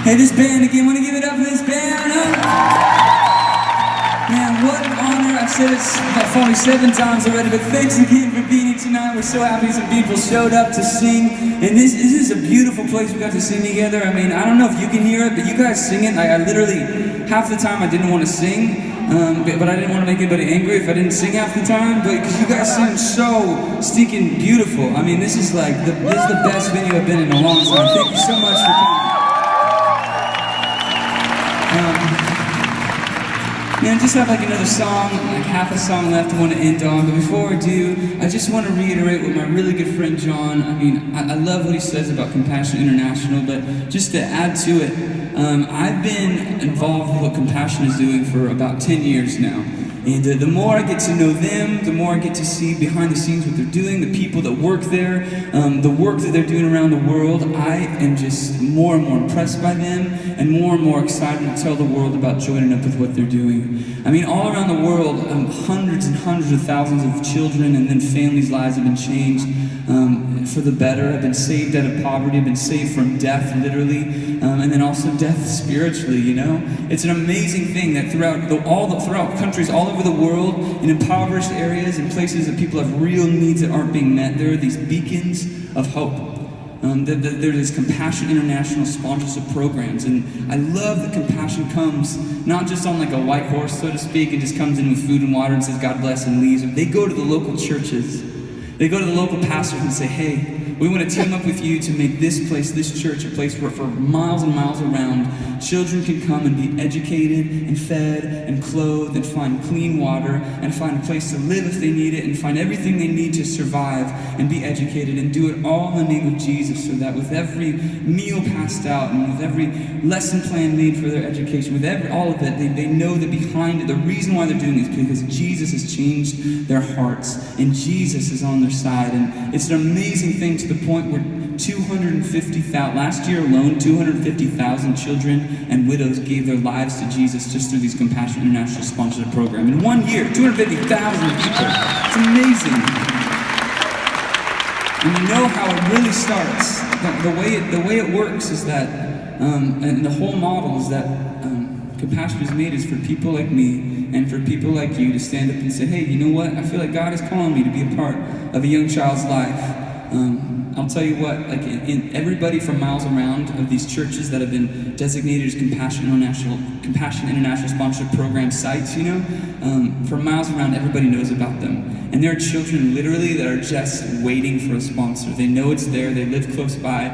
Hey, this band again, want to give it up for this band, huh? Man, what an honor. I've said it probably 7 times already, but thanks again for being here tonight. We're so happy some people showed up to sing. And this is a beautiful place we got to sing together. I mean, I don't know if you can hear it, but you guys sing it. I literally, half the time I didn't want to sing, but I didn't want to make anybody angry if I didn't sing half the time. But because you guys sing so stinking beautiful. I mean, this is like, this is the best venue I've been in a long time. Thank you so much for coming. I just have like another song, like half a song left I want to end on, but before I do, I just want to reiterate what my really good friend John, I love what he says about Compassion International, but just to add to it, I've been involved with what Compassion is doing for about 10 years now. And the more I get to know them, the more I get to see behind the scenes what they're doing, the people that work there, the work that they're doing around the world. I am just more and more impressed by them and more excited to tell the world about joining up with what they're doing. I mean, all around the world, hundreds and hundreds of thousands of children and then families' lives have been changed for the better. I've been saved out of poverty, I've been saved from death, literally, and then also death spiritually, you know? It's an amazing thing that throughout countries all over the world, in impoverished areas, in places that people have real needs that aren't being met, there are these beacons of hope. There's these Compassion International sponsorship programs, and I love that Compassion comes not just on like a white horse, so to speak, and just comes in with food and water and says God bless and leaves. They go to the local churches. They go to the local pastors and say, hey, we want to team up with you to make this place, this church, a place where for miles and miles around, children can come and be educated and fed and clothed and find clean water and find a place to live if they need it and find everything they need to survive and be educated and do it all in the name of Jesus, so that with every meal passed out and with every lesson plan made for their education, with all of it, they know that behind it, the reason why they're doing this is because Jesus has changed their hearts and Jesus is on their side. And it's an amazing thing to the point where 250,000, last year alone, 250,000 children and widows gave their lives to Jesus just through these Compassion International sponsorship program. In 1 year, 250,000 people. It's amazing. And you know how it really starts. The way it works is that, and the whole model is that Compassion is made is for people like me and for people like you to stand up and say, hey, you know what? I feel like God is calling me to be a part of a young child's life. I'll tell you what, like in everybody from miles around of these churches that have been designated as Compassion International sponsorship program sites, you know, from miles around, everybody knows about them. And there are children literally that are just waiting for a sponsor. They know it's there, they live close by,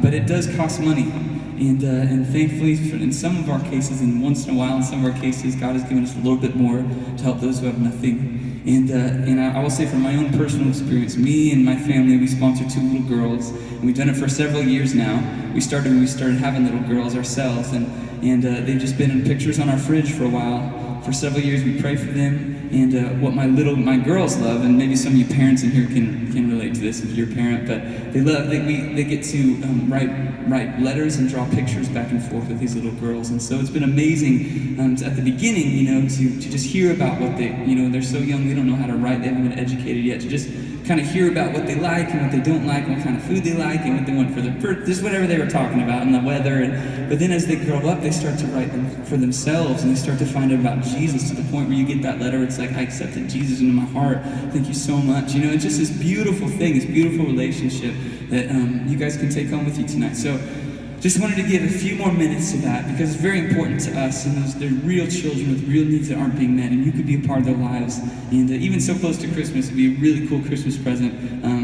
but it does cost money. And thankfully, in some of our cases, and once in a while in some of our cases, God has given us a little bit more to help those who have nothing. And I will say from my own personal experience, me and my family, we sponsor 2 little girls, and we've done it for several years now. We started having little girls ourselves, and they've just been in pictures on our fridge for a while. For several years, we pray for them, and what my girls love, and maybe some of you parents in here can relate to this if you're a parent, but they get to write letters and draw pictures back and forth with these little girls. And so it's been amazing at the beginning, you know, to just hear about what they're so young, they don't know how to write, they haven't been educated yet, to just kind of hear about what they like and what they don't like, what kind of food they like, and what they want for their birth, just whatever they were talking about, and the weather. But then as they grow up, they start to write them for themselves, and they start to find out about Jesus, to the point where you get that letter, it's like, I accepted Jesus into my heart, thank you so much. You know, it's just this beautiful thing, this beautiful relationship that you guys can take home with you tonight. So just wanted to give a few more minutes to that, because it's very important to us, and they're real children with real needs that aren't being met, and you could be a part of their lives. And even so close to Christmas, it'd be a really cool Christmas present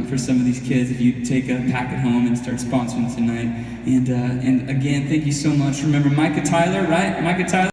for some of these kids if you take a packet home and start sponsoring tonight. And again, thank you so much. Remember Micah Tyler, right? Micah Tyler.